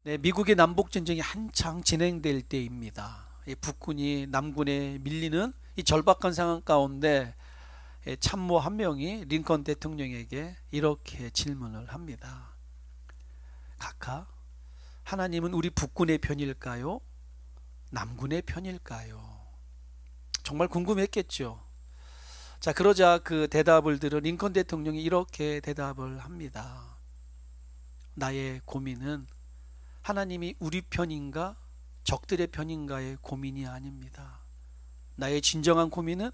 네, 미국의 남북전쟁이 한창 진행될 때입니다. 북군이 남군에 밀리는 이 절박한 상황 가운데 참모 한 명이 링컨 대통령에게 이렇게 질문을 합니다. 각하, 하나님은 우리 북군의 편일까요? 남군의 편일까요? 정말 궁금했겠죠. 자, 그러자 그 대답을 들은 링컨 대통령이 이렇게 대답을 합니다. 나의 고민은 하나님이 우리 편인가 적들의 편인가의 고민이 아닙니다. 나의 진정한 고민은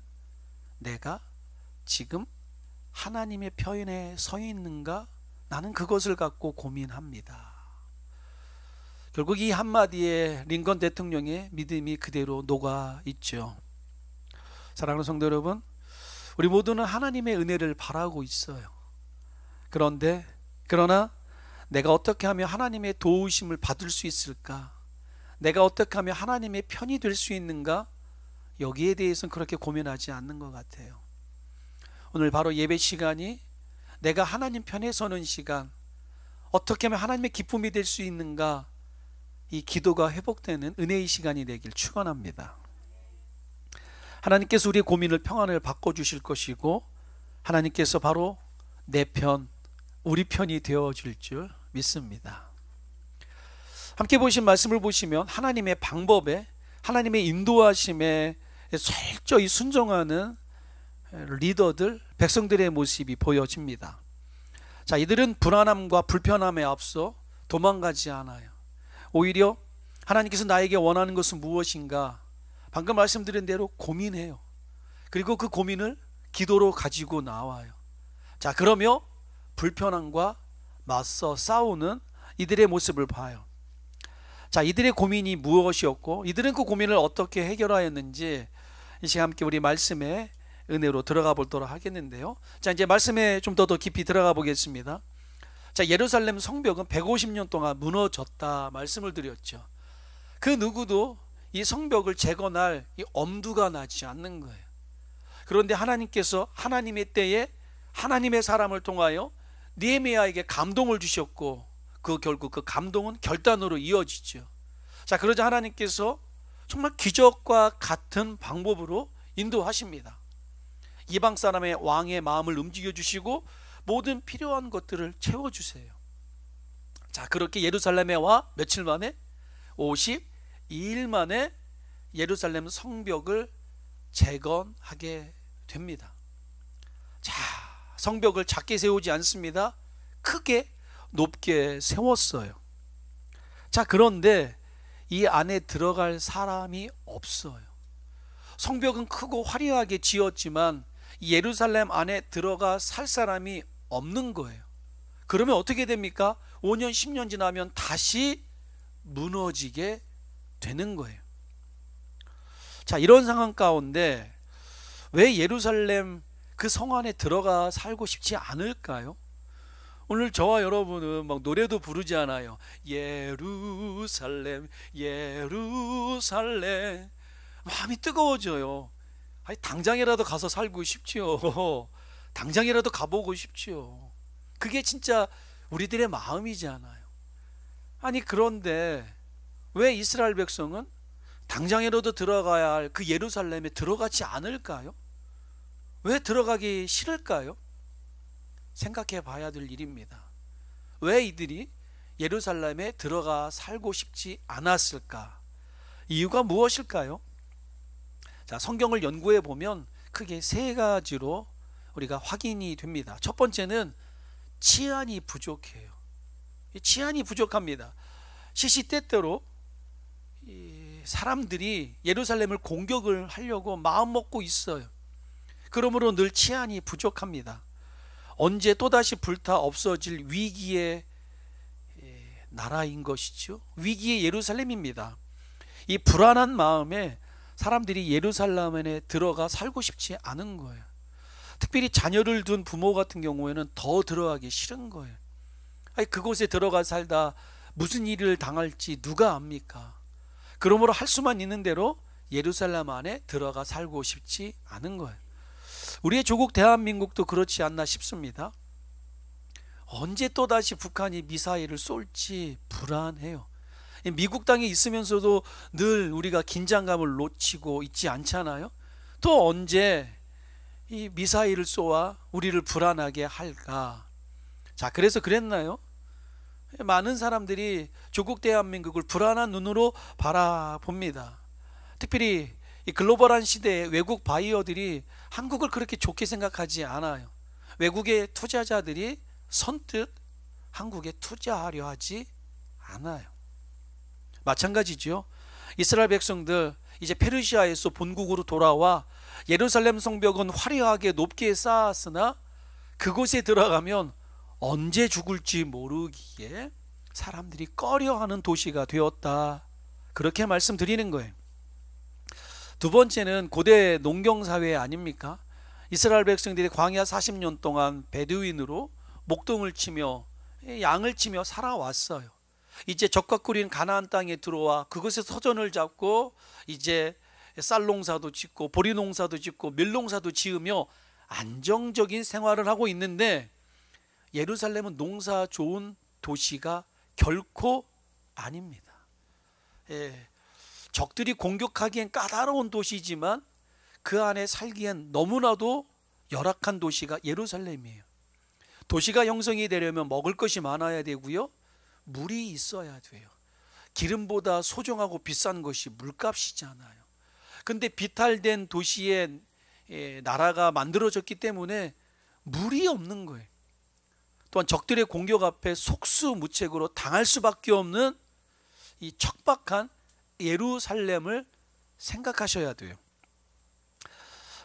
내가 지금 하나님의 편에 서 있는가, 나는 그것을 갖고 고민합니다. 결국 이 한마디에 링컨 대통령의 믿음이 그대로 녹아 있죠. 사랑하는 성도 여러분, 우리 모두는 하나님의 은혜를 바라고 있어요. 그러나 내가 어떻게 하면 하나님의 도우심을 받을 수 있을까? 내가 어떻게 하면 하나님의 편이 될 수 있는가? 여기에 대해서는 그렇게 고민하지 않는 것 같아요. 오늘 바로 예배 시간이 내가 하나님 편에 서는 시간, 어떻게 하면 하나님의 기쁨이 될 수 있는가? 이 기도가 회복되는 은혜의 시간이 되길 축원합니다. 하나님께서 우리의 고민을 평안을 바꿔주실 것이고, 하나님께서 바로 내 편, 우리 편이 되어줄 줄 믿습니다. 함께 보신 말씀을 보시면 하나님의 방법에, 하나님의 인도하심에 철저히 순종하는 리더들, 백성들의 모습이 보여집니다. 자, 이들은 불안함과 불편함에 앞서 도망가지 않아요. 오히려 하나님께서 나에게 원하는 것은 무엇인가, 방금 말씀드린 대로 고민해요. 그리고 그 고민을 기도로 가지고 나와요. 자, 그러며 불편함과 맞서 싸우는 이들의 모습을 봐요. 자, 이들의 고민이 무엇이었고 이들은 그 고민을 어떻게 해결하였는지 이 시간 함께 우리 말씀의 은혜로 들어가 보도록 하겠는데요. 자, 이제 말씀에 좀 더 깊이 들어가 보겠습니다. 자, 예루살렘 성벽은 150년 동안 무너졌다 말씀을 드렸죠. 그 누구도 이 성벽을 재건할 이 엄두가 나지 않는 거예요. 그런데 하나님께서 하나님의 때에 하나님의 사람을 통하여 느헤미야에게 감동을 주셨고, 결국 그 감동은 결단으로 이어지죠. 자, 그러자 하나님께서 정말 기적과 같은 방법으로 인도하십니다. 이방 사람의 왕의 마음을 움직여 주시고 모든 필요한 것들을 채워주세요. 자, 그렇게 예루살렘에 와 며칠 만에 52일 만에 예루살렘 성벽을 재건하게 됩니다. 자, 성벽을 작게 세우지 않습니다. 크게 높게 세웠어요. 자, 그런데 이 안에 들어갈 사람이 없어요. 성벽은 크고 화려하게 지었지만 예루살렘 안에 들어가 살 사람이 없는 거예요. 그러면 어떻게 됩니까? 5년 10년 지나면 다시 무너지게 되는 거예요. 자, 이런 상황 가운데 왜 예루살렘 그 성 안에 들어가 살고 싶지 않을까요? 오늘 저와 여러분은 막 노래도 부르지 않아요. 예루살렘 예루살렘. 마음이 뜨거워져요. 아니, 당장이라도 가서 살고 싶지요. 당장이라도 가보고 싶지요. 그게 진짜 우리들의 마음이잖아요. 아니, 그런데 왜 이스라엘 백성은 당장이라도 들어가야 할 그 예루살렘에 들어가지 않을까요? 왜 들어가기 싫을까요? 생각해 봐야 될 일입니다. 왜 이들이 예루살렘에 들어가 살고 싶지 않았을까? 이유가 무엇일까요? 자, 성경을 연구해 보면 크게 세 가지로 우리가 확인이 됩니다. 첫 번째는 치안이 부족해요. 치안이 부족합니다. 시시때때로 사람들이 예루살렘을 공격을 하려고 마음먹고 있어요. 그러므로 늘 치안이 부족합니다. 언제 또다시 불타 없어질 위기의 나라인 것이죠. 위기의 예루살렘입니다. 이 불안한 마음에 사람들이 예루살렘에 들어가 살고 싶지 않은 거예요. 특별히 자녀를 둔 부모 같은 경우에는 더 들어가기 싫은 거예요. 아니, 그곳에 들어가 살다 무슨 일을 당할지 누가 압니까? 그러므로 할 수만 있는 대로 예루살렘 안에 들어가 살고 싶지 않은 거예요. 우리의 조국 대한민국도 그렇지 않나 싶습니다. 언제 또다시 북한이 미사일을 쏠지 불안해요. 미국 땅에 있으면서도 늘 우리가 긴장감을 놓치고 있지 않잖아요. 또 언제 이 미사일을 쏘아 우리를 불안하게 할까? 자, 그래서 그랬나요? 많은 사람들이 조국 대한민국을 불안한 눈으로 바라봅니다. 특별히 이 글로벌한 시대에 외국 바이어들이 한국을 그렇게 좋게 생각하지 않아요. 외국의 투자자들이 선뜻 한국에 투자하려 하지 않아요. 마찬가지죠. 이스라엘 백성들 이제 페르시아에서 본국으로 돌아와 예루살렘 성벽은 화려하게 높게 쌓았으나 그곳에 들어가면 언제 죽을지 모르기에 사람들이 꺼려하는 도시가 되었다. 그렇게 말씀드리는 거예요. 두 번째는 고대 농경사회 아닙니까? 이스라엘 백성들이 광야 40년 동안 베두인으로 목동을 치며 양을 치며 살아왔어요. 이제 적과 꿀인 가나안 땅에 들어와 그것에 터전을 잡고 이제 쌀 농사도 짓고 보리 농사도 짓고 밀 농사도 지으며 안정적인 생활을 하고 있는데 예루살렘은 농사 좋은 도시가 결코 아닙니다. 적들이 공격하기엔 까다로운 도시지만 그 안에 살기엔 너무나도 열악한 도시가 예루살렘이에요. 도시가 형성이 되려면 먹을 것이 많아야 되고요, 물이 있어야 돼요. 기름보다 소중하고 비싼 것이 물값이잖아요. 근데 비탈된 도시에 나라가 만들어졌기 때문에 물이 없는 거예요. 또한 적들의 공격 앞에 속수무책으로 당할 수밖에 없는 이 척박한 예루살렘을 생각하셔야 돼요.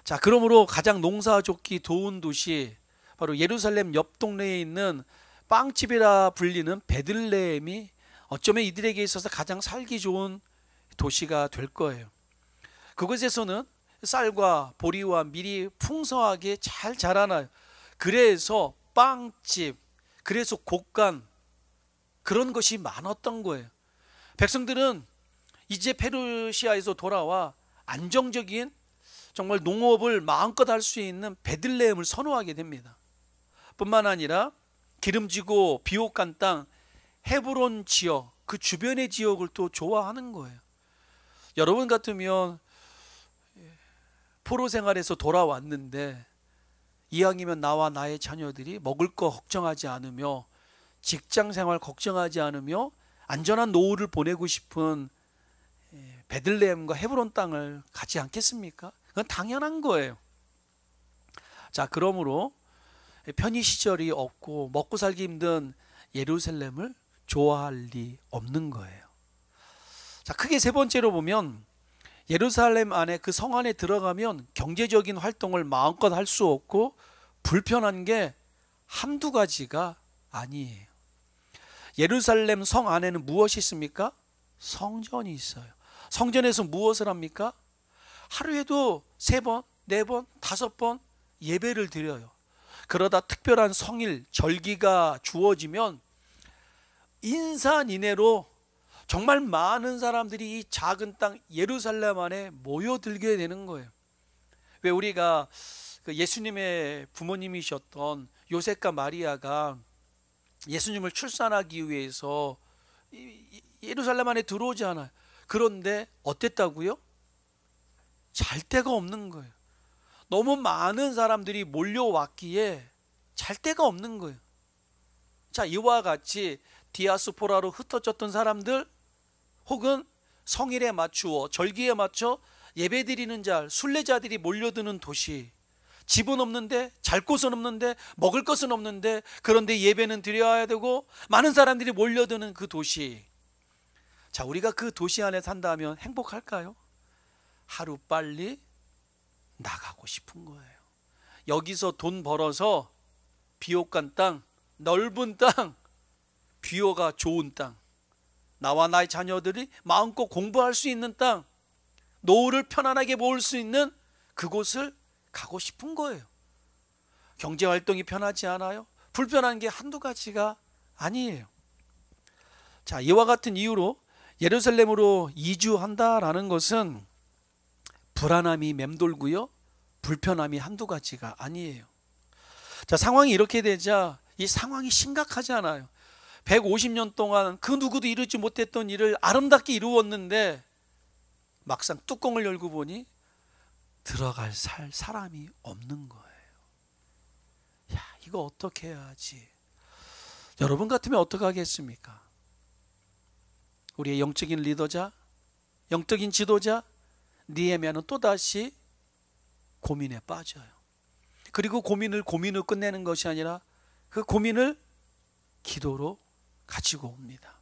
자, 그러므로 가장 농사 좋기 좋은 도시, 바로 예루살렘 옆 동네에 있는 빵집이라 불리는 베들레헴이 어쩌면 이들에게 있어서 가장 살기 좋은 도시가 될 거예요. 그곳에서는 쌀과 보리와 밀이 풍성하게 잘 자라나요. 그래서 빵집, 그래서 곡간, 그런 것이 많았던 거예요. 백성들은 이제 페르시아에서 돌아와 안정적인 정말 농업을 마음껏 할 수 있는 베들레헴을 선호하게 됩니다. 뿐만 아니라 기름지고 비옥한 땅 헤브론 지역, 그 주변의 지역을 또 좋아하는 거예요. 여러분 같으면 포로 생활에서 돌아왔는데 이왕이면 나와 나의 자녀들이 먹을 거 걱정하지 않으며 직장 생활 걱정하지 않으며 안전한 노후를 보내고 싶은 베들레헴과 헤브론 땅을 가지 않겠습니까? 그건 당연한 거예요. 자, 그러므로 편의 시절이 없고 먹고 살기 힘든 예루살렘을 좋아할 리 없는 거예요. 자, 크게 세 번째로 보면 예루살렘 안에 그 성 안에 들어가면 경제적인 활동을 마음껏 할 수 없고 불편한 게 한두 가지가 아니에요. 예루살렘 성 안에는 무엇이 있습니까? 성전이 있어요. 성전에서 무엇을 합니까? 하루에도 3번, 4번, 5번 예배를 드려요. 그러다 특별한 성일, 절기가 주어지면 인산인해로 정말 많은 사람들이 이 작은 땅 예루살렘 안에 모여들게 되는 거예요. 왜 우리가 예수님의 부모님이셨던 요셉과 마리아가 예수님을 출산하기 위해서 예루살렘 안에 들어오지 않아요. 그런데 어땠다고요? 잘 데가 없는 거예요. 너무 많은 사람들이 몰려왔기에 잘 데가 없는 거예요. 자, 이와 같이 디아스포라로 흩어졌던 사람들, 혹은 성일에 맞추어 절기에 맞춰 예배드리는 자, 순례자들이 몰려드는 도시, 집은 없는데, 잘 곳은 없는데, 먹을 것은 없는데, 그런데 예배는 드려야 되고 많은 사람들이 몰려드는 그 도시. 자, 우리가 그 도시 안에 산다면 행복할까요? 하루빨리 나가고 싶은 거예요. 여기서 돈 벌어서 비옥한 땅, 넓은 땅, 비호가 좋은 땅, 나와 나의 자녀들이 마음껏 공부할 수 있는 땅, 노후를 편안하게 모을 수 있는 그곳을 가고 싶은 거예요. 경제활동이 편하지 않아요? 불편한 게 한두 가지가 아니에요. 자, 이와 같은 이유로 예루살렘으로 이주한다라는 것은 불안함이 맴돌고요, 불편함이 한두 가지가 아니에요. 자, 상황이 이렇게 되자 이 상황이 심각하지 않아요. 150년 동안 그 누구도 이루지 못했던 일을 아름답게 이루었는데 막상 뚜껑을 열고 보니 들어갈 사람이 없는 거예요. 야, 이거 어떻게 해야 하지? 여러분 같으면 어떻게 하겠습니까? 우리의 영적인 리더자, 영적인 지도자 느헤미야는 또다시 고민에 빠져요. 그리고 고민을 끝내는 것이 아니라 그 고민을 기도로 가지고 옵니다.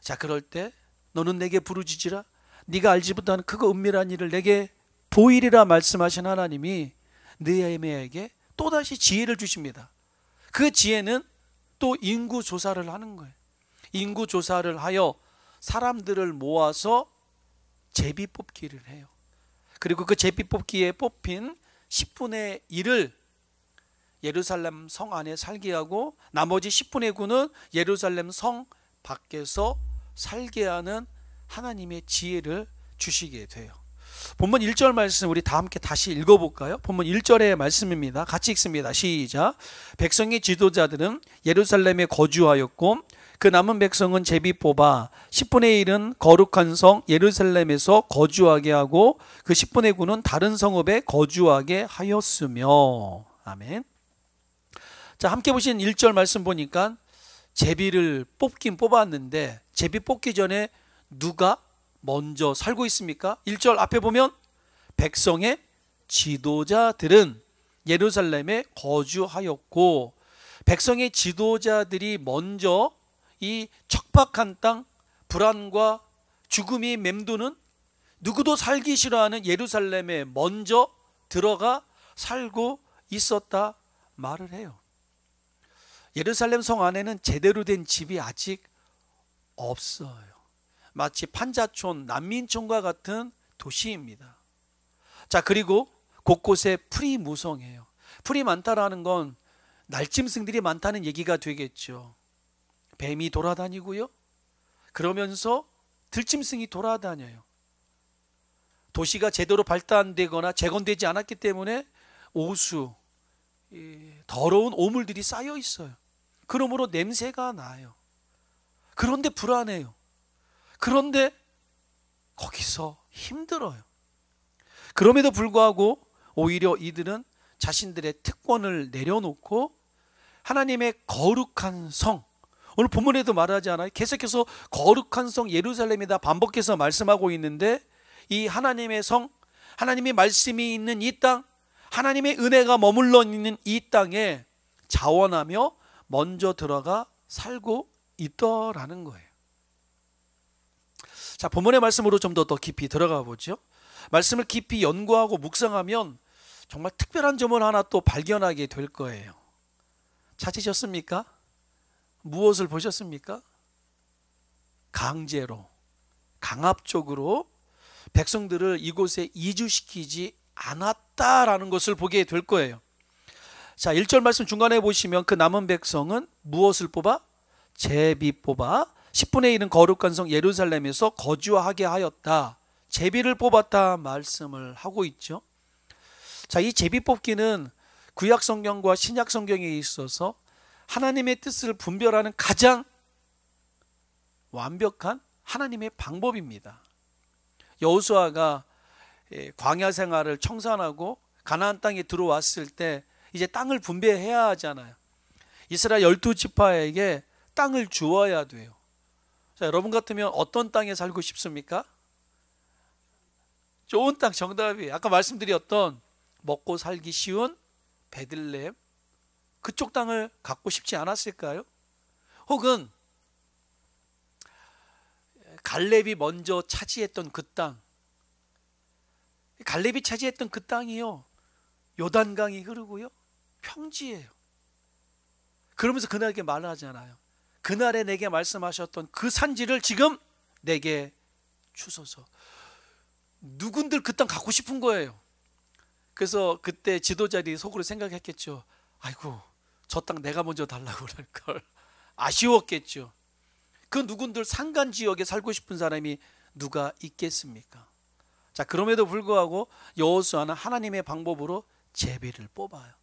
자, 그럴 때 너는 내게 부르짖으라. 네가 알지 못하는 크고 은밀한 일을 내게 보이리라 말씀하신 하나님이 느헤미야에게 또다시 지혜를 주십니다. 그 지혜는 또 인구 조사를 하는 거예요. 인구 조사를 하여 사람들을 모아서 제비 뽑기를 해요. 그리고 그 제비 뽑기에 뽑힌 10분의 1을 예루살렘 성 안에 살게 하고 나머지 10분의 9는 예루살렘 성 밖에서 살게 하는 하나님의 지혜를 주시게 돼요. 본문 1절 말씀 우리 다 함께 다시 읽어볼까요? 본문 1절의 말씀입니다. 같이 읽습니다. 시작. 백성의 지도자들은 예루살렘에 거주하였고 그 남은 백성은 제비 뽑아 10분의 1은 거룩한 성 예루살렘에서 거주하게 하고 그 10분의 9는 다른 성읍에 거주하게 하였으며. 아멘. 자, 함께 보신 1절 말씀 보니까 제비를 뽑긴 뽑았는데 제비 뽑기 전에 누가 먼저 살고 있습니까? 1절 앞에 보면 백성의 지도자들은 예루살렘에 거주하였고, 백성의 지도자들이 먼저 이 척박한 땅, 불안과 죽음이 맴도는 누구도 살기 싫어하는 예루살렘에 먼저 들어가 살고 있었다 말을 해요. 예루살렘 성 안에는 제대로 된 집이 아직 없어요. 마치 판자촌, 난민촌과 같은 도시입니다. 자, 그리고 곳곳에 풀이 무성해요. 풀이 많다라는 건 날짐승들이 많다는 얘기가 되겠죠. 뱀이 돌아다니고요. 그러면서 들짐승이 돌아다녀요. 도시가 제대로 발달되거나 재건되지 않았기 때문에 오수, 더러운 오물들이 쌓여 있어요. 그러므로 냄새가 나요. 그런데 불안해요. 그런데 거기서 힘들어요. 그럼에도 불구하고 오히려 이들은 자신들의 특권을 내려놓고 하나님의 거룩한 성, 오늘 본문에도 말하지 않아요? 계속해서 거룩한 성 예루살렘이다 반복해서 말씀하고 있는데, 이 하나님의 성, 하나님의 말씀이 있는 이 땅, 하나님의 은혜가 머물러 있는 이 땅에 자원하며 먼저 들어가 살고 있더라는 거예요. 자, 본문의 말씀으로 좀 더 깊이 들어가 보죠. 말씀을 깊이 연구하고 묵상하면 정말 특별한 점을 하나 또 발견하게 될 거예요. 찾으셨습니까? 무엇을 보셨습니까? 강제로, 강압적으로 백성들을 이곳에 이주시키지 않았다라는 것을 보게 될 거예요. 자, 1절 말씀 중간에 보시면 그 남은 백성은 무엇을 뽑아? 제비 뽑아 10분의 1은 거룩한 성 예루살렘에서 거주하게 하였다. 제비를 뽑았다 말씀을 하고 있죠. 자, 이 제비 뽑기는 구약 성경과 신약 성경에 있어서 하나님의 뜻을 분별하는 가장 완벽한 하나님의 방법입니다. 여호수아가 광야 생활을 청산하고 가나안 땅에 들어왔을 때 이제 땅을 분배해야 하잖아요. 이스라엘 12지파에게 땅을 주어야 돼요. 자, 여러분 같으면 어떤 땅에 살고 싶습니까? 좋은 땅, 정답이에요. 아까 말씀드렸던 먹고 살기 쉬운 베들레헴, 그쪽 땅을 갖고 싶지 않았을까요? 혹은 갈렙이 먼저 차지했던 그 땅, 갈렙이 차지했던 그 땅이요, 요단강이 흐르고요 평지예요. 그러면서 그날에게 말하잖아요. 그날에 내게 말씀하셨던 그 산지를 지금 내게 주소서. 누군들 그 땅 갖고 싶은 거예요. 그래서 그때 지도자들이 속으로 생각했겠죠. 아이고, 저 땅 내가 먼저 달라고 할 걸. 아쉬웠겠죠. 그 누군들 산간 지역에 살고 싶은 사람이 누가 있겠습니까? 자, 그럼에도 불구하고 여호수아는 하나님의 방법으로 제비를 뽑아요.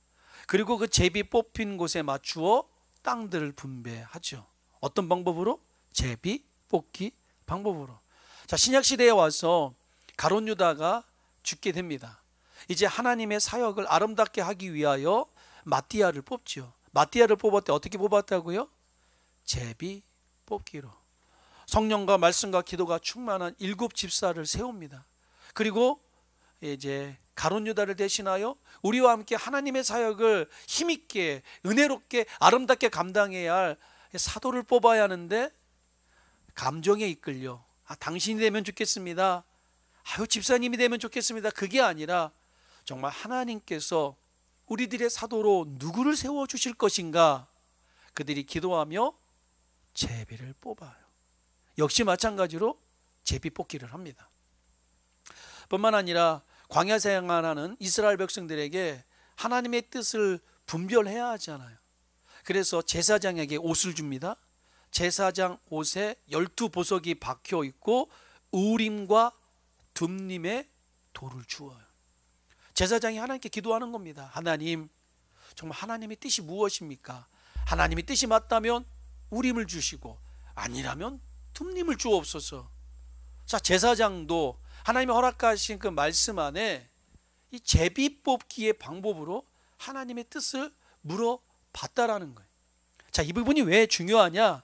그리고 그 제비 뽑힌 곳에 맞추어 땅들을 분배하죠. 어떤 방법으로? 제비 뽑기 방법으로. 자, 신약 시대에 와서 가룟 유다가 죽게 됩니다. 이제 하나님의 사역을 아름답게 하기 위하여 마띠아를 뽑죠. 마띠아를 뽑았대. 어떻게 뽑았다고요? 제비 뽑기로. 성령과 말씀과 기도가 충만한 7 집사를 세웁니다. 그리고 이제 가룟 유다를 대신하여 우리와 함께 하나님의 사역을 힘있게 은혜롭게 아름답게 감당해야 할 사도를 뽑아야 하는데, 감정에 이끌려 당신이 되면 좋겠습니다, 집사님이 되면 좋겠습니다, 그게 아니라 정말 하나님께서 우리들의 사도로 누구를 세워주실 것인가, 그들이 기도하며 제비를 뽑아요. 역시 마찬가지로 제비 뽑기를 합니다. 뿐만 아니라 광야 생활하는 이스라엘 백성들에게 하나님의 뜻을 분별해야 하잖아요. 그래서 제사장에게 옷을 줍니다. 제사장 옷에 12보석이 박혀 있고 우림과 둠림의 돌을 주어요. 제사장이 하나님께 기도하는 겁니다. 하나님, 정말 하나님의 뜻이 무엇입니까? 하나님의 뜻이 맞다면 우림을 주시고 아니라면 둠림을 주옵소서. 자, 제사장도 하나님이 허락하신 그 말씀 안에 이 제비 뽑기의 방법으로 하나님의 뜻을 물어봤다라는 거예요. 자, 이 부분이 왜 중요하냐?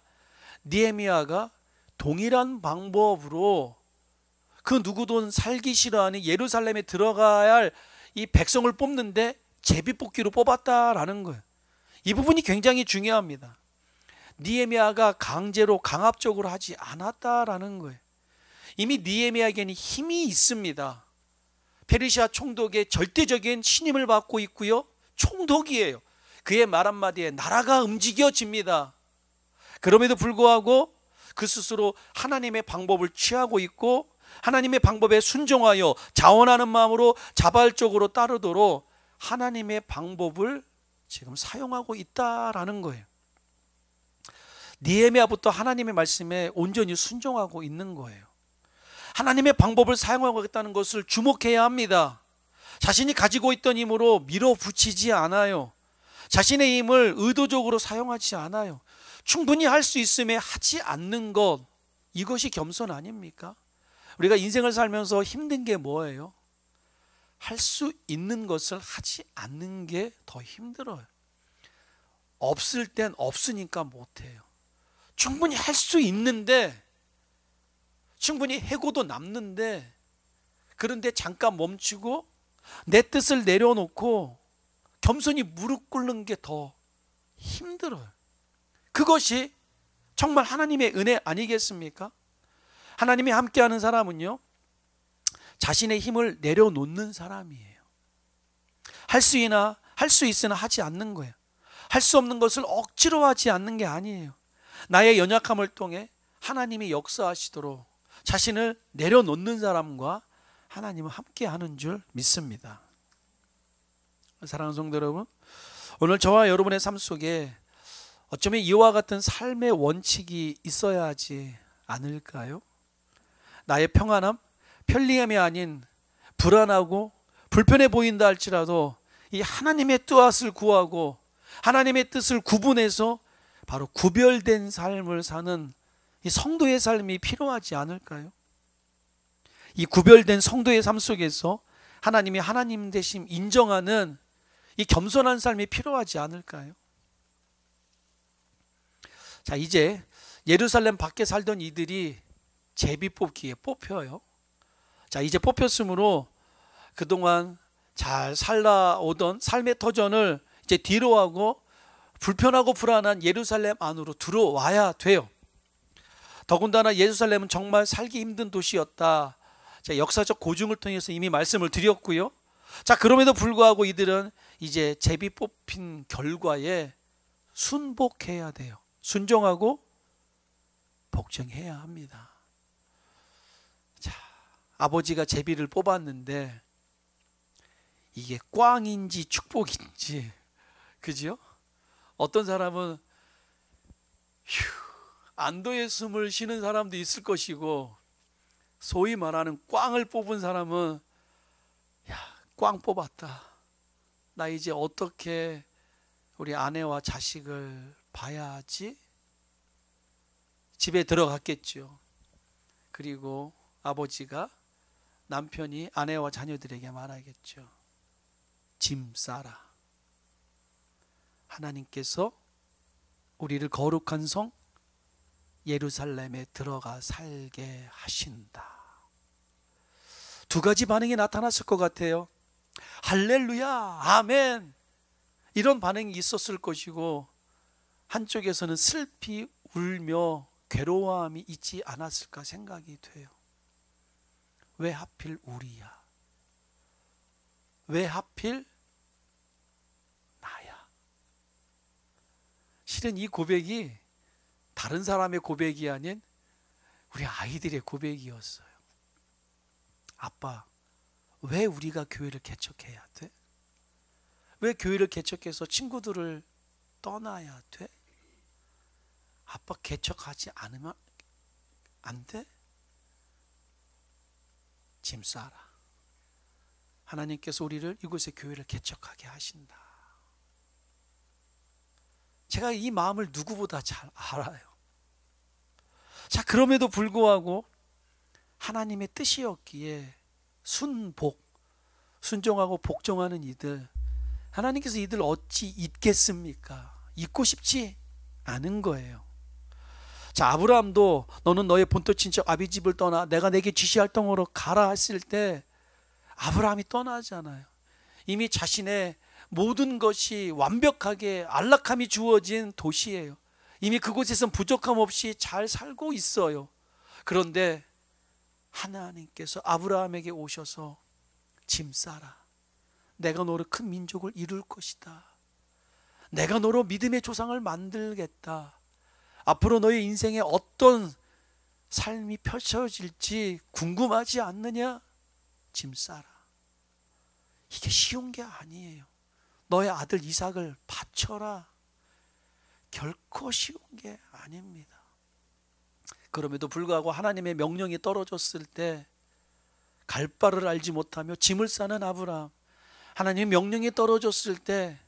느헤미야가 동일한 방법으로 그 누구도 살기 싫어하는 예루살렘에 들어가야 할 이 백성을 뽑는데 제비 뽑기로 뽑았다라는 거예요. 이 부분이 굉장히 중요합니다. 느헤미야가 강제로 강압적으로 하지 않았다라는 거예요. 이미 느헤미야에게는 힘이 있습니다. 페르시아 총독의 절대적인 신임을 받고 있고요, 총독이에요. 그의 말 한마디에 나라가 움직여집니다. 그럼에도 불구하고 그 스스로 하나님의 방법을 취하고 있고 하나님의 방법에 순종하여 자원하는 마음으로 자발적으로 따르도록 하나님의 방법을 지금 사용하고 있다라는 거예요. 느헤미야부터 하나님의 말씀에 온전히 순종하고 있는 거예요. 하나님의 방법을 사용하고 있다는 것을 주목해야 합니다. 자신이 가지고 있던 힘으로 밀어붙이지 않아요. 자신의 힘을 의도적으로 사용하지 않아요. 충분히 할 수 있음에 하지 않는 것, 이것이 겸손 아닙니까? 우리가 인생을 살면서 힘든 게 뭐예요? 할 수 있는 것을 하지 않는 게 더 힘들어요. 없을 땐 없으니까 못해요. 충분히 할 수 있는데, 충분히 해고도 남는데, 그런데 잠깐 멈추고 내 뜻을 내려놓고 겸손히 무릎 꿇는 게 더 힘들어요. 그것이 정말 하나님의 은혜 아니겠습니까? 하나님이 함께하는 사람은요, 자신의 힘을 내려놓는 사람이에요. 할 수 있으나 하지 않는 거예요. 할 수 없는 것을 억지로 하지 않는 게 아니에요. 나의 연약함을 통해 하나님이 역사하시도록 자신을 내려놓는 사람과 하나님은 함께하는 줄 믿습니다. 사랑하는 성도 여러분, 오늘 저와 여러분의 삶 속에 어쩌면 이와 같은 삶의 원칙이 있어야 하지 않을까요? 나의 평안함, 편리함이 아닌 불안하고 불편해 보인다 할지라도 이 하나님의 뜻을 구하고 하나님의 뜻을 구분해서 바로 구별된 삶을 사는 이 성도의 삶이 필요하지 않을까요? 이 구별된 성도의 삶 속에서 하나님이 하나님 되심 인정하는 이 겸손한 삶이 필요하지 않을까요? 자, 이제 예루살렘 밖에 살던 이들이 제비 뽑기에 뽑혀요. 자, 이제 뽑혔으므로 그동안 잘 살아오던 삶의 터전을 이제 뒤로 하고 불편하고 불안한 예루살렘 안으로 들어와야 돼요. 더군다나 예루살렘은 정말 살기 힘든 도시였다. 자, 역사적 고증을 통해서 이미 말씀을 드렸고요. 자, 그럼에도 불구하고 이들은 이제 제비 뽑힌 결과에 순복해야 돼요. 순종하고 복종해야 합니다. 자, 아버지가 제비를 뽑았는데 이게 꽝인지 축복인지, 그죠? 어떤 사람은 안도의 숨을 쉬는 사람도 있을 것이고, 소위 말하는 꽝을 뽑은 사람은 야, 꽝 뽑았다. 나 이제 어떻게 우리 아내와 자식을 봐야 하지? 집에 들어갔겠죠. 그리고 아버지가 남편이 아내와 자녀들에게 말하겠죠. 짐 싸라. 하나님께서 우리를 거룩한 성 예루살렘에 들어가 살게 하신다. 두 가지 반응이 나타났을 것 같아요. 할렐루야, 아멘, 이런 반응이 있었을 것이고, 한쪽에서는 슬피 울며 괴로워함이 있지 않았을까 생각이 돼요. 왜 하필 우리야? 왜 하필 나야? 실은 이 고백이 다른 사람의 고백이 아닌 우리 아이들의 고백이었어요. 아빠, 왜 우리가 교회를 개척해야 돼? 왜 교회를 개척해서 친구들을 떠나야 돼? 아빠 개척하지 않으면 안 돼? 짐 싸라. 하나님께서 우리를 이곳에 교회를 개척하게 하신다. 제가 이 마음을 누구보다 잘 알아요. 자, 그럼에도 불구하고 하나님의 뜻이었기에 순종하고 복종하는 이들, 하나님께서 이들 어찌 잊겠습니까? 잊고 싶지 않은 거예요. 자, 아브라함도 너는 너의 본토 친척 아비 집을 떠나 내가 내게 지시할 땅으로 가라 했을 때 아브라함이 떠나잖아요. 이미 자신의 모든 것이 완벽하게 안락함이 주어진 도시예요. 이미 그곳에선 부족함 없이 잘 살고 있어요. 그런데 하나님께서 아브라함에게 오셔서 짐 싸라. 내가 너로 큰 민족을 이룰 것이다. 내가 너로 믿음의 조상을 만들겠다. 앞으로 너의 인생에 어떤 삶이 펼쳐질지 궁금하지 않느냐? 짐 싸라. 이게 쉬운 게 아니에요. 너의 아들 이삭을 바쳐라. 결코 쉬운 게 아닙니다. 그럼에도 불구하고 하나님의 명령이 떨어졌을 때 갈 바를 알지 못하며 짐을 싸는 아브라함, 하나님의 명령이 떨어졌을 때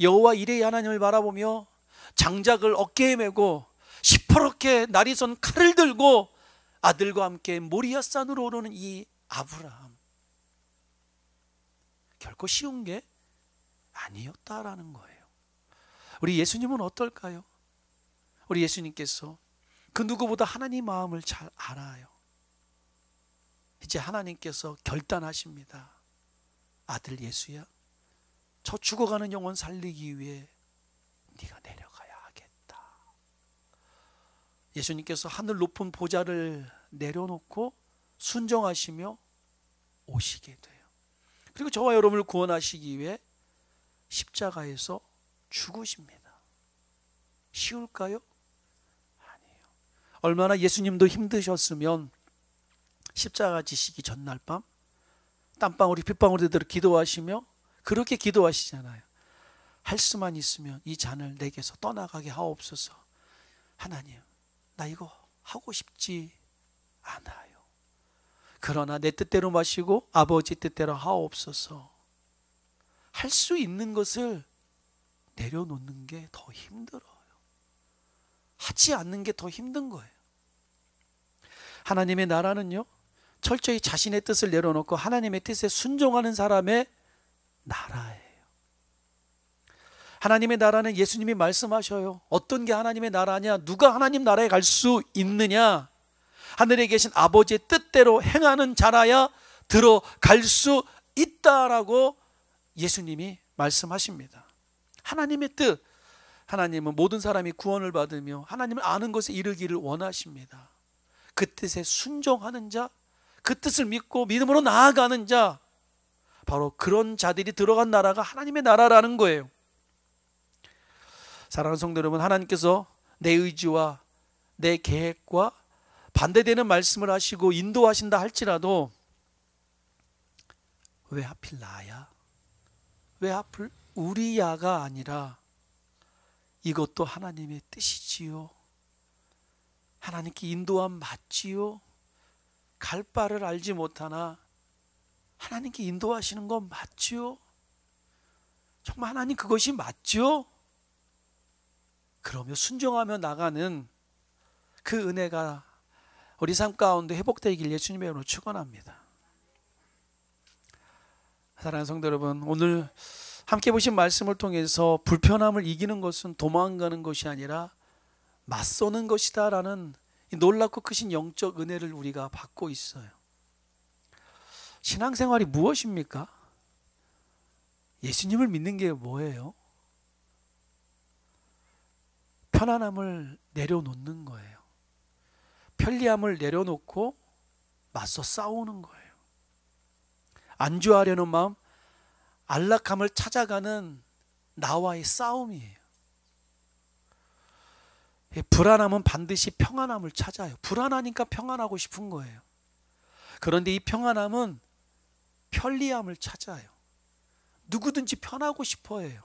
여호와 이레의 하나님을 바라보며 장작을 어깨에 메고 시퍼렇게 날이 선 칼을 들고 아들과 함께 모리아산으로 오르는 이 아브라함, 결코 쉬운 게 아니었다라는 거예요. 우리 예수님은 어떨까요? 우리 예수님께서 그 누구보다 하나님 마음을 잘 알아요. 이제 하나님께서 결단하십니다. 아들 예수야, 저 죽어가는 영혼 살리기 위해 네가 내려가야 하겠다. 예수님께서 하늘 높은 보좌를 내려놓고 순종하시며 오시게 돼요. 그리고 저와 여러분을 구원하시기 위해 십자가에서 죽으십니다. 쉬울까요? 아니에요. 얼마나 예수님도 힘드셨으면 십자가 지시기 전날 밤 땀방울이 핏방울이 되도록 기도하시며 그렇게 기도하시잖아요. 할 수만 있으면 이 잔을 내게서 떠나가게 하옵소서. 하나님, 나 이거 하고 싶지 않아요. 그러나 내 뜻대로 마시고 아버지 뜻대로 하옵소서. 할 수 있는 것을 내려놓는 게 더 힘들어요. 하지 않는 게 더 힘든 거예요. 하나님의 나라는요, 철저히 자신의 뜻을 내려놓고 하나님의 뜻에 순종하는 사람의 나라예요. 하나님의 나라는 예수님이 말씀하셔요. 어떤 게 하나님의 나라냐? 누가 하나님 나라에 갈 수 있느냐? 하늘에 계신 아버지의 뜻대로 행하는 자라야 들어갈 수 있다라고 예수님이 말씀하십니다. 하나님의 뜻, 하나님은 모든 사람이 구원을 받으며 하나님을 아는 것에 이르기를 원하십니다. 그 뜻에 순종하는 자, 그 뜻을 믿고 믿음으로 나아가는 자, 바로 그런 자들이 들어간 나라가 하나님의 나라라는 거예요. 사랑하는 성도 여러분, 하나님께서 내 의지와 내 계획과 반대되는 말씀을 하시고 인도하신다 할지라도 왜 하필 나야? 왜 하필 우리야가 아니라 이것도 하나님의 뜻이지요. 하나님께 인도함 맞지요. 갈 바를 알지 못하나 하나님께 인도하시는 건 맞지요. 정말 하나님 그것이 맞죠? 그러며 순종하며 나가는 그 은혜가 우리 삶 가운데 회복되길 예수님의 이름으로 축원합니다. 사랑하는 성도 여러분, 오늘 함께 보신 말씀을 통해서 불편함을 이기는 것은 도망가는 것이 아니라 맞서는 것이다 라는 놀랍고 크신 영적 은혜를 우리가 받고 있어요. 신앙생활이 무엇입니까? 예수님을 믿는 게 뭐예요? 편안함을 내려놓는 거예요. 편리함을 내려놓고 맞서 싸우는 거예요. 안주하려는 마음, 안락함을 찾아가는 나와의 싸움이에요. 불안함은 반드시 평안함을 찾아요. 불안하니까 평안하고 싶은 거예요. 그런데 이 평안함은 편리함을 찾아요. 누구든지 편하고 싶어 해요.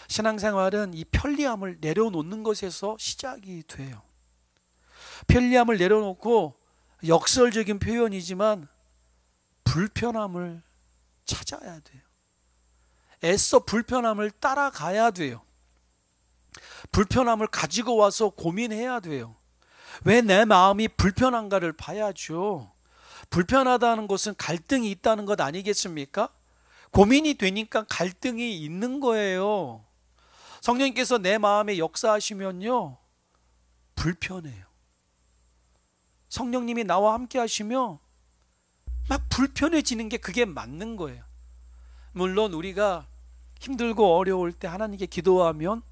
신앙생활은 이 편리함을 내려놓는 것에서 시작이 돼요. 편리함을 내려놓고 역설적인 표현이지만 불편함을 찾아야 돼요. 애써 불편함을 따라가야 돼요. 불편함을 가지고 와서 고민해야 돼요. 왜 내 마음이 불편한가를 봐야죠. 불편하다는 것은 갈등이 있다는 것 아니겠습니까? 고민이 되니까 갈등이 있는 거예요. 성령님께서 내 마음에 역사하시면요, 불편해요. 성령님이 나와 함께 하시면 막 불편해지는 게 그게 맞는 거예요. 물론 우리가 힘들고 어려울 때 하나님께 기도하면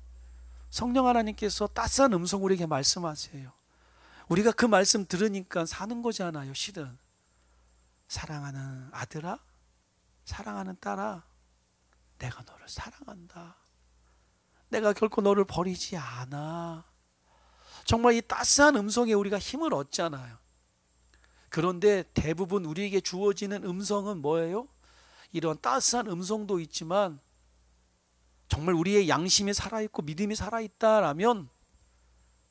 성령 하나님께서 따스한 음성 우리에게 말씀하세요. 우리가 그 말씀 들으니까 사는 거잖아요. 실은 사랑하는 아들아, 사랑하는 딸아, 내가 너를 사랑한다. 내가 결코 너를 버리지 않아. 정말 이 따스한 음성에 우리가 힘을 얻잖아요. 그런데 대부분 우리에게 주어지는 음성은 뭐예요? 이런 따스한 음성도 있지만 정말 우리의 양심이 살아있고 믿음이 살아있다라면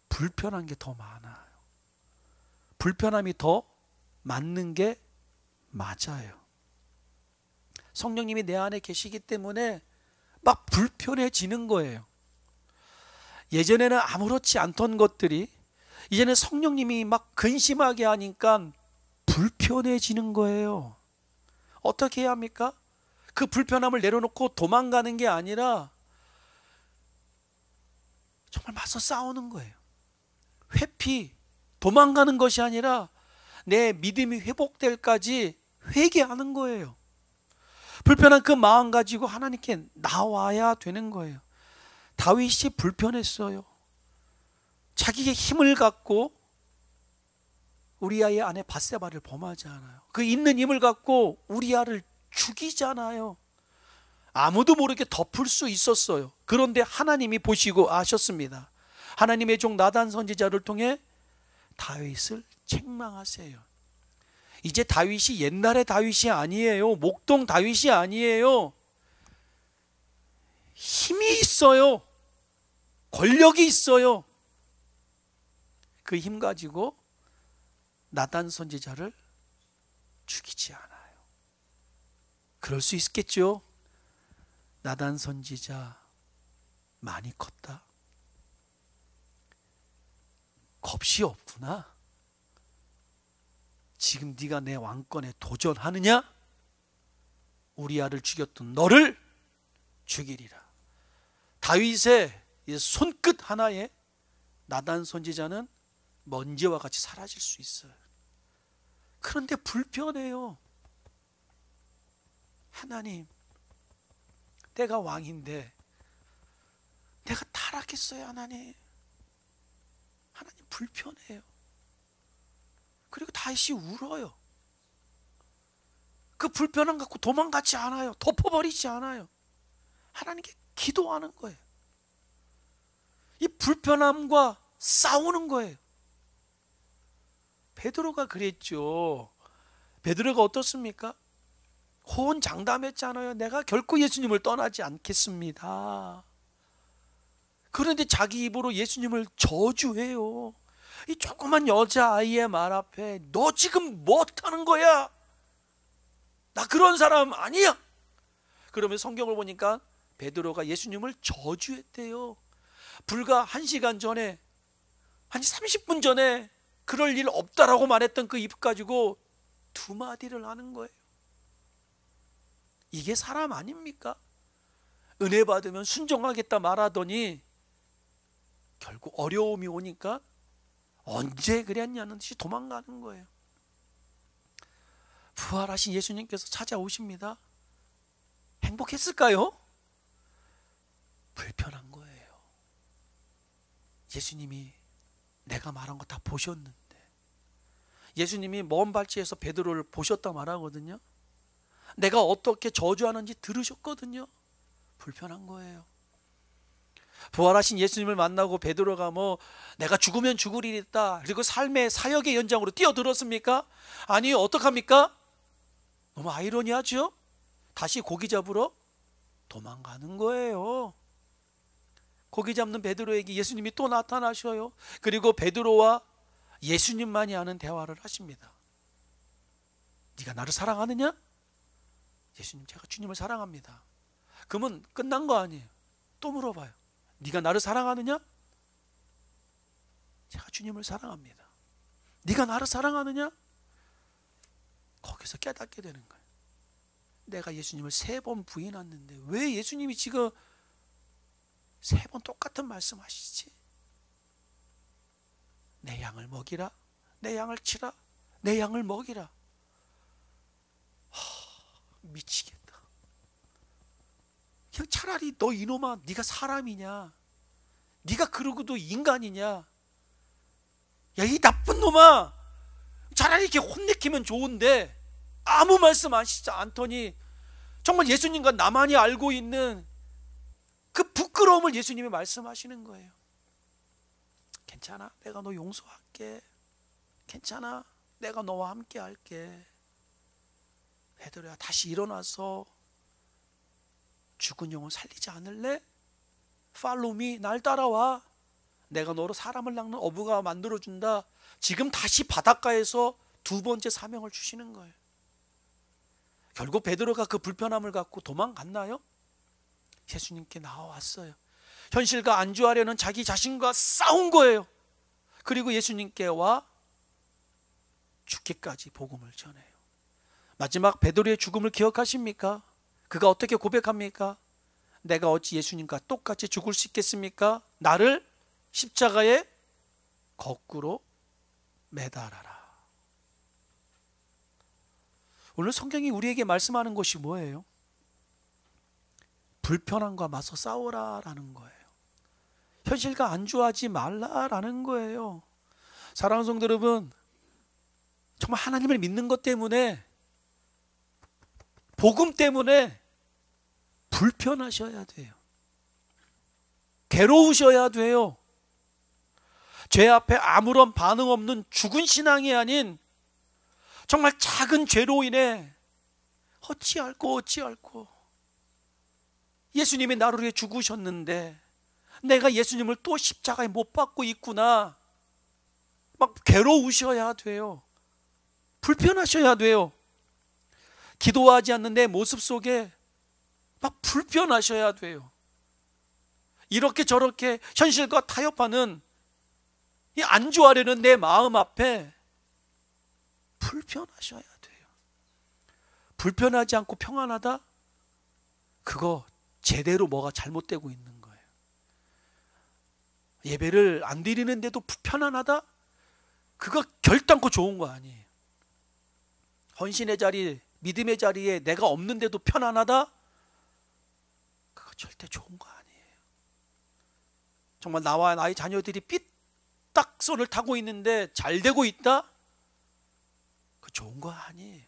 불편한 게 더 많아요. 불편함이 더 맞는 게 맞아요. 성령님이 내 안에 계시기 때문에 막 불편해지는 거예요. 예전에는 아무렇지 않던 것들이 이제는 성령님이 막 근심하게 하니까 불편해지는 거예요. 어떻게 해야 합니까? 그 불편함을 내려놓고 도망가는 게 아니라 정말 맞서 싸우는 거예요. 회피, 도망가는 것이 아니라 내 믿음이 회복될까지 회개하는 거예요. 불편한 그 마음 가지고 하나님께 나와야 되는 거예요. 다윗이 불편했어요. 자기의 힘을 갖고 우리아의 아내 밧세바를 범하잖아요. 그 있는 힘을 갖고 우리아를 죽이잖아요. 아무도 모르게 덮을 수 있었어요. 그런데 하나님이 보시고 아셨습니다. 하나님의 종 나단 선지자를 통해 다윗을 책망하세요. 이제 다윗이 옛날의 다윗이 아니에요. 목동 다윗이 아니에요. 힘이 있어요. 권력이 있어요. 그 힘 가지고 나단 선지자를 죽이지 않아요. 그럴 수 있겠죠. 나단 선지자 많이 컸다. 겁이 없구나. 지금 네가 내 왕권에 도전하느냐? 우리아를 죽였던 너를 죽이리라. 다윗의 손끝 하나에 나단 선지자는 먼지와 같이 사라질 수 있어요. 그런데 불편해요. 하나님, 내가 왕인데 내가 타락했어요. 하나님 불편해요. 그리고 다윗이 울어요. 그 불편함 갖고 도망가지 않아요. 덮어버리지 않아요. 하나님께 기도하는 거예요. 이 불편함과 싸우는 거예요. 베드로가 그랬죠. 베드로가 어떻습니까? 호언장담했잖아요. 내가 결코 예수님을 떠나지 않겠습니다. 그런데 자기 입으로 예수님을 저주해요. 이 조그만 여자아이의 말 앞에 너 지금 뭐 하는 거야? 나 그런 사람 아니야. 그러면 성경을 보니까 베드로가 예수님을 저주했대요. 불과 1시간 전에 아니 30분 전에 그럴 일 없다라고 말했던 그 입 가지고 두 마디를 하는 거예요. 이게 사람 아닙니까? 은혜 받으면 순종하겠다 말하더니 결국 어려움이 오니까 언제 그랬냐는 듯이 도망가는 거예요. 부활하신 예수님께서 찾아오십니다. 행복했을까요? 불편한 거예요. 예수님이 내가 말한 거 다 보셨는데, 예수님이 먼 발치에서 베드로를 보셨다 말하거든요. 내가 어떻게 저주하는지 들으셨거든요. 불편한 거예요. 부활하신 예수님을 만나고 베드로가 내가 죽으면 죽으리다 그리고 삶의 사역의 연장으로 뛰어들었습니까? 아니, 어떡합니까? 너무 아이러니하죠? 다시 고기 잡으러 도망가는 거예요. 고기 잡는 베드로에게 예수님이 또 나타나셔요. 그리고 베드로와 예수님만이 아는 대화를 하십니다. 네가 나를 사랑하느냐? 예수님, 제가 주님을 사랑합니다. 그러면 끝난 거 아니에요. 또 물어봐요. 네가 나를 사랑하느냐? 제가 주님을 사랑합니다. 네가 나를 사랑하느냐? 거기서 깨닫게 되는 거예요. 내가 예수님을 3번 부인했는데 왜 예수님이 지금 3번 똑같은 말씀 하시지? 내 양을 먹이라, 내 양을 치라, 내 양을 먹이라. 미치겠다. 그냥 차라리 너 이놈아, 네가 사람이냐? 네가 그러고도 인간이냐? 야, 이 나쁜 놈아, 차라리 이렇게 혼내키면 좋은데 아무 말씀 하시지 않더니 정말 예수님과 나만이 알고 있는 그 부끄러움을 예수님이 말씀하시는 거예요. 괜찮아, 내가 너 용서할게. 괜찮아, 내가 너와 함께 할게. 베드로야, 다시 일어나서 죽은 영혼 살리지 않을래? Follow me, 날 따라와. 내가 너로 사람을 낚는 어부가 만들어준다. 지금 다시 바닷가에서 2번째 사명을 주시는 거예요. 결국 베드로가 그 불편함을 갖고 도망갔나요? 예수님께 나와왔어요. 현실과 안주하려는 자기 자신과 싸운 거예요. 그리고 예수님께 와 죽기까지 복음을 전해요. 마지막 베드로의 죽음을 기억하십니까? 그가 어떻게 고백합니까? 내가 어찌 예수님과 똑같이 죽을 수 있겠습니까? 나를 십자가에 거꾸로 매달아라. 오늘 성경이 우리에게 말씀하는 것이 뭐예요? 불편함과 맞서 싸우라라는 거예요. 현실과 안주하지 말라라는 거예요. 사랑하는 성도 여러분, 정말 하나님을 믿는 것 때문에, 복음 때문에 불편하셔야 돼요. 괴로우셔야 돼요. 죄 앞에 아무런 반응 없는 죽은 신앙이 아닌 정말 작은 죄로 인해 어찌할꼬 예수님이 나를 위해 죽으셨는데 내가 예수님을 또 십자가에 못 박고 있구나. 막 괴로우셔야 돼요. 불편하셔야 돼요. 기도하지 않는 내 모습 속에 막 불편하셔야 돼요. 이렇게 저렇게 현실과 타협하는 이 안주하려는 내 마음 앞에 불편하셔야 돼요. 불편하지 않고 평안하다? 그거 제대로 뭐가 잘못되고 있는 거예요. 예배를 안 드리는데도 편안하다? 그거 결단코 좋은 거 아니에요. 헌신의 자리, 믿음의 자리에 내가 없는데도 편안하다? 그거 절대 좋은 거 아니에요. 정말 나와 나의 자녀들이 삐딱선을 타고 있는데 잘 되고 있다? 그거 좋은 거 아니에요.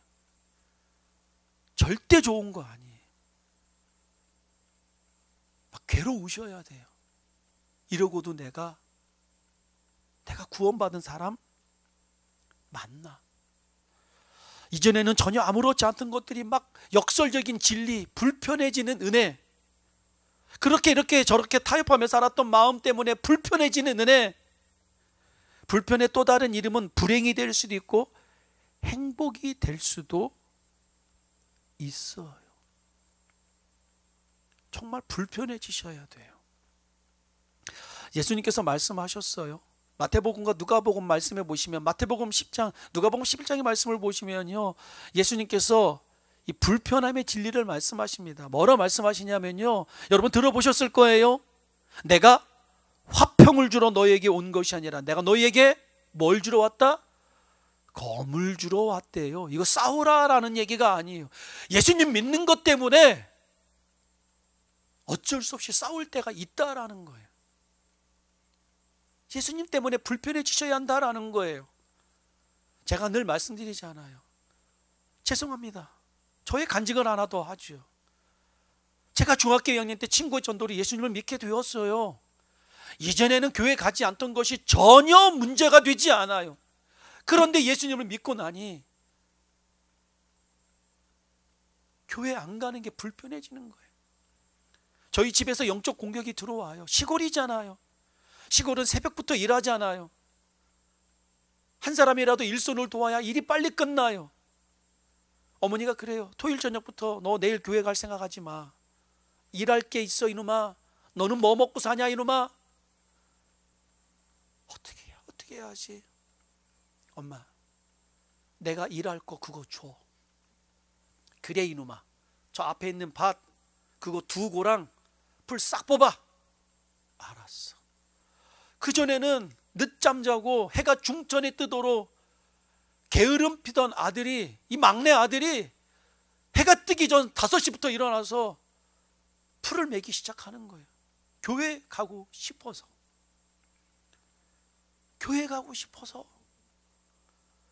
절대 좋은 거 아니에요. 막 괴로우셔야 돼요. 이러고도 내가 구원받은 사람 맞나? 이전에는 전혀 아무렇지 않던 것들이 막 역설적인 진리, 불편해지는 은혜, 그렇게 이렇게 저렇게 타협하며 살았던 마음 때문에 불편해지는 은혜, 불편의 또 다른 이름은 불행이 될 수도 있고 행복이 될 수도 있어요. 정말 불편해지셔야 돼요. 예수님께서 말씀하셨어요. 마태복음과 누가복음 말씀해 보시면 마태복음 10장, 누가복음 11장의 말씀을 보시면요, 예수님께서 이 불편함의 진리를 말씀하십니다. 뭐라 말씀하시냐면요, 여러분 들어보셨을 거예요. 내가 화평을 주러 너희에게 온 것이 아니라 내가 너희에게 뭘 주러 왔다? 검을 주러 왔대요. 이거 싸우라라는 얘기가 아니에요. 예수님 믿는 것 때문에 어쩔 수 없이 싸울 때가 있다라는 거예요. 예수님 때문에 불편해지셔야 한다라는 거예요. 제가 늘 말씀드리잖아요. 죄송합니다. 저의 간직을 하나도 하죠. 제가 중학교 2학년 때 친구의 전도로 예수님을 믿게 되었어요. 이전에는 교회 가지 않던 것이 전혀 문제가 되지 않아요. 그런데 예수님을 믿고 나니 교회 안 가는 게 불편해지는 거예요. 저희 집에서 영적 공격이 들어와요. 시골이잖아요. 시골은 새벽부터 일하잖아요. 한 사람이라도 일손을 도와야 일이 빨리 끝나요. 어머니가 그래요. 토요일 저녁부터 너 내일 교회 갈 생각하지 마. 일할 게 있어 이놈아. 너는 뭐 먹고 사냐 이놈아. 어떻게 해야지. 엄마, 내가 일할 거 그거 줘. 그래 이놈아. 저 앞에 있는 밭 그거 2고랑 풀 싹 뽑아. 알았어. 그전에는 늦잠 자고 해가 중천에 뜨도록 게으름 피던 아들이, 이 막내 아들이 해가 뜨기 전 5시부터 일어나서 풀을 매기 시작하는 거예요. 교회 가고 싶어서. 교회 가고 싶어서.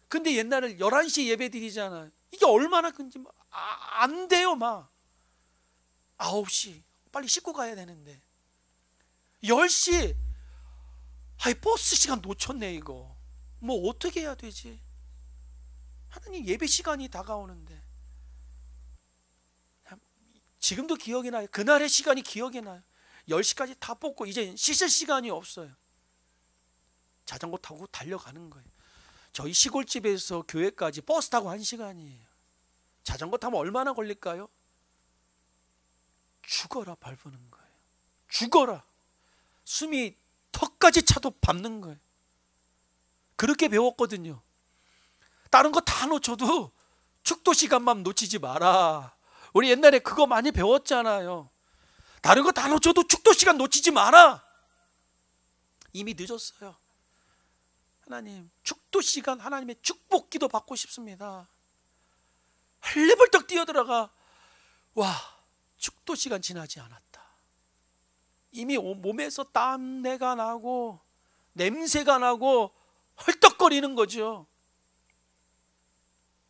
근데 옛날에 11시 예배 드리잖아요. 이게 얼마나 큰지 안 돼요. 막 9시 빨리 씻고 가야 되는데 10시 버스 시간 놓쳤네. 이거 뭐 어떻게 해야 되지? 하나님 예배 시간이 다가오는데. 지금도 기억이 나요. 그날의 시간이 기억이 나요. 10시까지 다 뽑고 이제 씻을 시간이 없어요. 자전거 타고 달려가는 거예요. 저희 시골집에서 교회까지 버스 타고 1시간이에요. 자전거 타면 얼마나 걸릴까요? 죽어라 밟는 거예요. 죽어라. 숨이 턱까지 차도 밟는 거예요. 그렇게 배웠거든요. 다른 거 다 놓쳐도 축도 시간만 놓치지 마라. 우리 옛날에 그거 많이 배웠잖아요. 다른 거 다 놓쳐도 축도 시간 놓치지 마라. 이미 늦었어요. 하나님, 축도 시간 하나님의 축복 기도 받고 싶습니다. 헐레벌떡 뛰어들어가. 와, 축도 시간 지나지 않았다. 이미 몸에서 땀내가 나고 냄새가 나고 헐떡거리는 거죠.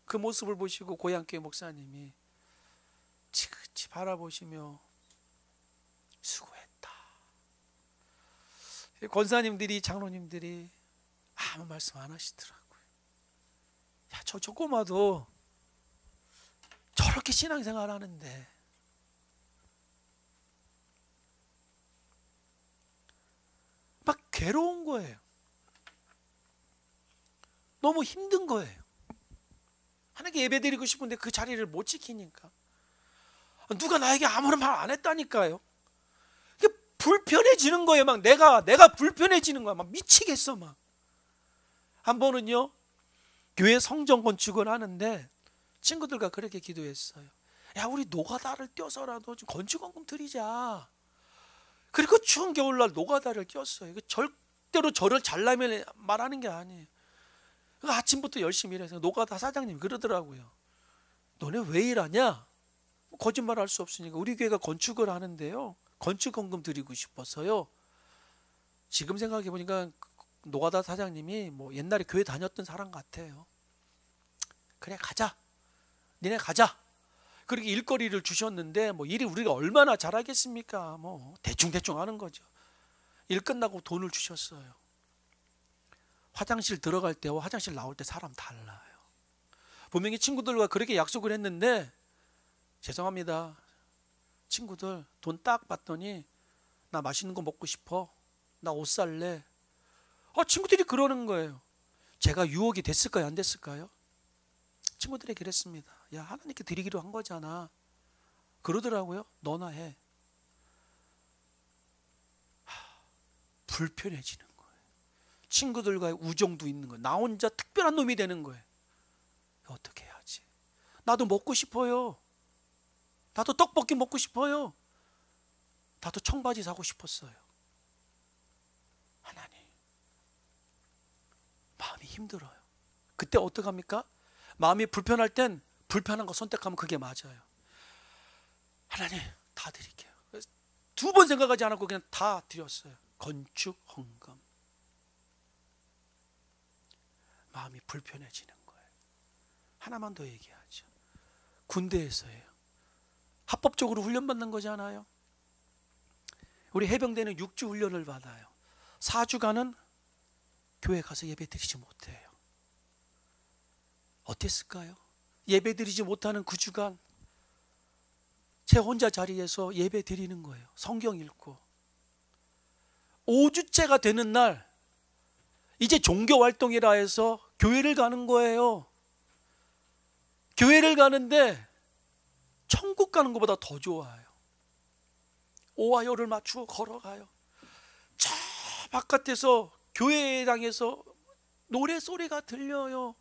그 모습을 보시고 고향교회 목사님이 지그치 바라보시며 수고했다. 권사님들이, 장로님들이 아무 말씀 안 하시더라고요. 야, 저 꼬마도 저렇게 신앙생활 하는데 막 괴로운 거예요. 너무 힘든 거예요. 하나님께 예배드리고 싶은데 그 자리를 못 지키니까. 누가 나에게 아무런 말 안 했다니까요. 이게 불편해지는 거예요. 막 내가 불편해지는 거야. 막 미치겠어. 막 한 번은요, 교회 성전 건축을 하는데 친구들과 그렇게 기도했어요. 야, 우리 노가다를 떼어서라도 좀 건축원금 드리자. 그리고 추운 겨울날 노가다를 떼었어요. 절대로 저를 잘나면 말하는 게 아니에요. 아침부터 열심히 일해서 노가다 사장님이 그러더라고요. 너네 왜 일하냐? 거짓말 할 수 없으니까 우리 교회가 건축을 하는데요, 건축원금 드리고 싶어서요. 지금 생각해 보니까 노가다 사장님이 뭐 옛날에 교회 다녔던 사람 같아요. 그래, 가자. 니네 가자. 그렇게 일거리를 주셨는데 뭐 일이 우리가 얼마나 잘하겠습니까? 뭐 대충 하는 거죠. 일 끝나고 돈을 주셨어요. 화장실 들어갈 때와 화장실 나올 때 사람 달라요. 분명히 친구들과 그렇게 약속을 했는데, 죄송합니다, 친구들 돈 딱 받더니 나 맛있는 거 먹고 싶어, 나 옷 살래. 친구들이 그러는 거예요. 제가 유혹이 됐을까요, 안 됐을까요? 친구들이 그랬습니다. 야, 하나님께 드리기로 한 거잖아. 그러더라고요. 너나 해. 불편해지는 거예요. 친구들과의 우정도 있는 거예요. 나 혼자 특별한 놈이 되는 거예요. 어떻게 해야지? 나도 먹고 싶어요. 나도 떡볶이 먹고 싶어요. 나도 청바지 사고 싶었어요. 하나님, 마음이 힘들어요. 그때 어떡합니까? 마음이 불편할 땐 불편한 거 선택하면 그게 맞아요. 하나님, 다 드릴게요. 두 번 생각하지 않았고 그냥 다 드렸어요. 건축 헌금. 마음이 불편해지는 거예요. 하나만 더 얘기하죠. 군대에서예요. 합법적으로 훈련받는 거잖아요. 우리 해병대는 6주 훈련을 받아요. 4주간은 교회 가서 예배 드리지 못해요. 어땠을까요? 예배 드리지 못하는 그 주간 제 혼자 자리에서 예배 드리는 거예요. 성경 읽고. 5주째가 되는 날 이제 종교 활동이라 해서 교회를 가는 거예요. 교회를 가는데 천국 가는 것보다 더 좋아요. 오하요를 맞추고 걸어가요. 저 바깥에서 교회당에서 노래소리가 들려요.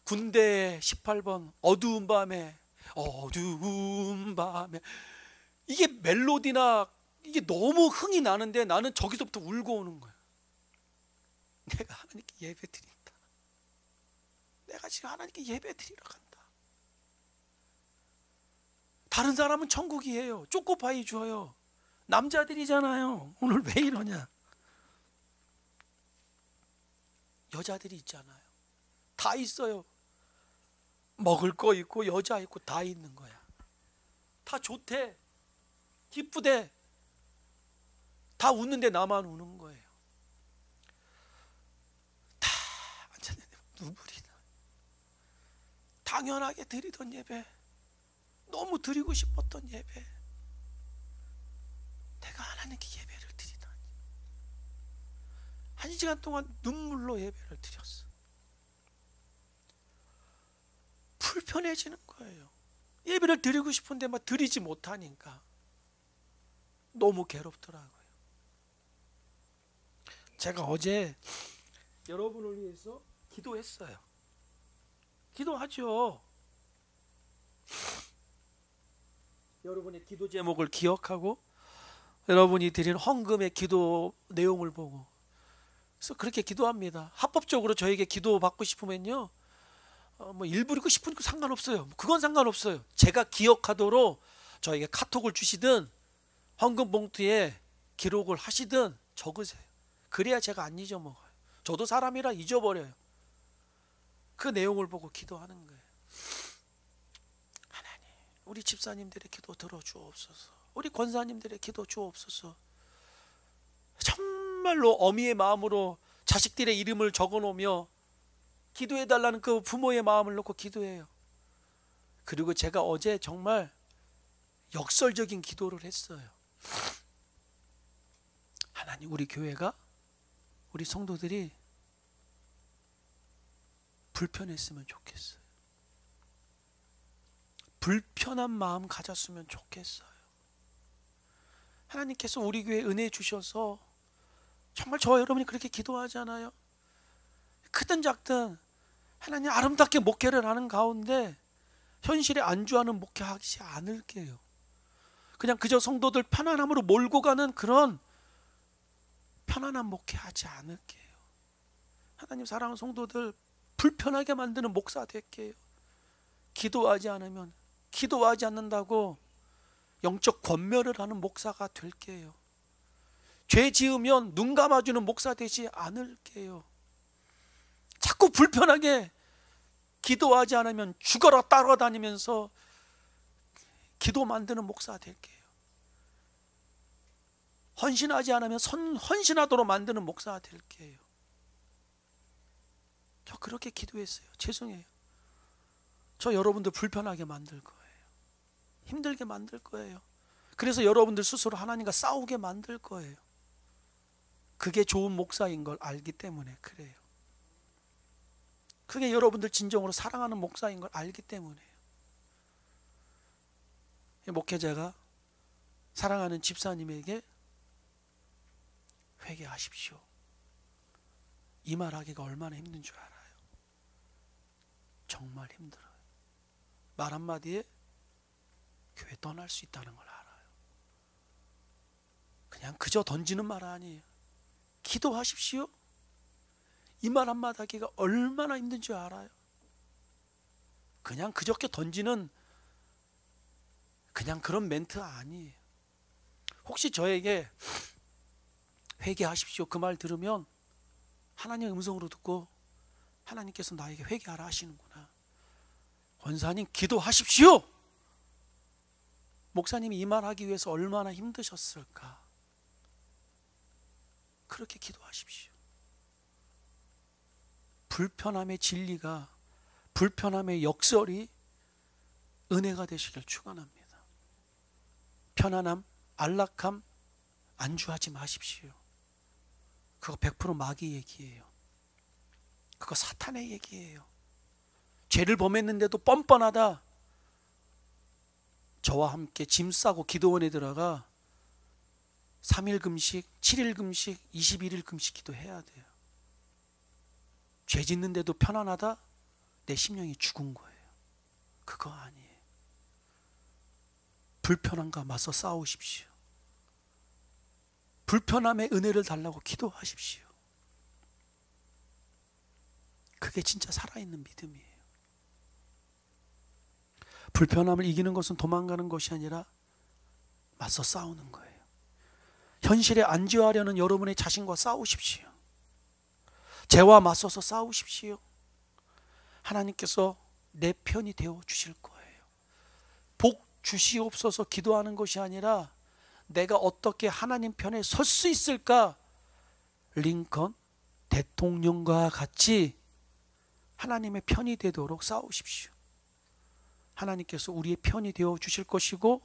군대 18번 어두운 밤에 이게 멜로디나 이게 너무 흥이 나는데 나는 저기서부터 울고 오는 거야. 내가 하나님께 예배 드린다. 내가 지금 하나님께 예배 드리러 간다. 다른 사람은 천국이에요. 초코파이 줘요. 남자들이잖아요. 오늘 왜 이러냐. 여자들이 있잖아요. 다 있어요. 먹을 거 있고 여자 있고 다 있는 거야. 다 좋대. 기쁘대. 다 웃는데 나만 우는 거예요. 다 앉았는데 눈물이 나. 당연하게 드리던 예배, 너무 드리고 싶었던 예배, 내가 하나님께 예배를 드리다니. 1시간 동안 눈물로 예배를 드렸어. 불편해지는 거예요. 예배를 드리고 싶은데 막 드리지 못하니까 너무 괴롭더라고요. 제가 어제 여러분을 위해서 기도했어요. 기도하죠. 여러분의 기도 제목을 기억하고 여러분이 드린 헌금의 기도 내용을 보고 그래서 그렇게 기도합니다. 합법적으로 저에게 기도 받고 싶으면요, 뭐 일부리고 싶으니까 상관없어요. 그건 상관없어요. 제가 기억하도록 저에게 카톡을 주시든 헌금 봉투에 기록을 하시든 적으세요. 그래야 제가 안 잊어먹어요. 저도 사람이라 잊어버려요. 그 내용을 보고 기도하는 거예요. 하나님, 우리 집사님들의 기도 들어주옵소서. 우리 권사님들의 기도 주옵소서. 정말로 어미의 마음으로 자식들의 이름을 적어놓으며 기도해달라는 그 부모의 마음을 놓고 기도해요. 그리고 제가 어제 정말 역설적인 기도를 했어요. 하나님, 우리 교회가, 우리 성도들이 불편했으면 좋겠어요. 불편한 마음 가졌으면 좋겠어요. 하나님께서 우리 교회에 은혜 주셔서 정말 저와 여러분이 그렇게 기도하잖아요. 크든 작든 하나님 아름답게 목회를 하는 가운데 현실에 안주하는 목회하지 않을게요. 그냥 그저 성도들 편안함으로 몰고 가는 그런 편안한 목회하지 않을게요. 하나님 사랑하는 성도들 불편하게 만드는 목사 될게요. 기도하지 않으면, 기도하지 않는다고 영적 권멸을 하는 목사가 될게요. 죄 지으면 눈 감아주는 목사 되지 않을게요. 자꾸 불편하게 기도하지 않으면 죽어라 따라다니면서 기도 만드는 목사 될게요. 헌신하지 않으면 헌신하도록 만드는 목사가 될게요. 저 그렇게 기도했어요. 죄송해요. 저 여러분들 불편하게 만들 거예요. 힘들게 만들 거예요. 그래서 여러분들 스스로 하나님과 싸우게 만들 거예요. 그게 좋은 목사인 걸 알기 때문에 그래요. 그게 여러분들 진정으로 사랑하는 목사인 걸 알기 때문에요. 목회자가 사랑하는 집사님에게 회개하십시오. 이 말하기가 얼마나 힘든 줄 알아요? 정말 힘들어요. 말 한마디에 교회 떠날 수 있다는 걸 알아요. 그냥 그저 던지는 말 아니에요. 기도하십시오. 이 말 한마디 하기가 얼마나 힘든 줄 알아요? 그냥 그저께 던지는 그냥 그런 멘트 아니에요. 혹시 저에게 회개하십시오 그 말 들으면 하나님의 음성으로 듣고 하나님께서 나에게 회개하라 하시는구나. 권사님 기도하십시오. 목사님이 이 말 하기 위해서 얼마나 힘드셨을까. 그렇게 기도하십시오. 불편함의 진리가, 불편함의 역설이 은혜가 되시길 축원합니다. 편안함, 안락함 안주하지 마십시오. 그거 100% 마귀 얘기예요. 그거 사탄의 얘기예요. 죄를 범했는데도 뻔뻔하다. 저와 함께 짐 싸고 기도원에 들어가 3일 금식, 7일 금식, 21일 금식 기도해야 돼요. 죄 짓는데도 편안하다? 내 심령이 죽은 거예요. 그거 아니에요. 불편함과 맞서 싸우십시오. 불편함의 은혜를 달라고 기도하십시오. 그게 진짜 살아있는 믿음이에요. 불편함을 이기는 것은 도망가는 것이 아니라 맞서 싸우는 거예요. 현실에 안주하려는 여러분의 자신과 싸우십시오. 죄와 맞서서 싸우십시오. 하나님께서 내 편이 되어 주실 거예요. 복 주시옵소서 기도하는 것이 아니라 내가 어떻게 하나님 편에 설 수 있을까? 링컨 대통령과 같이 하나님의 편이 되도록 싸우십시오. 하나님께서 우리의 편이 되어 주실 것이고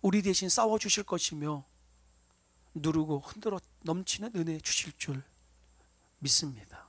우리 대신 싸워 주실 것이며 누르고 흔들어 넘치는 은혜 주실 줄 믿습니다.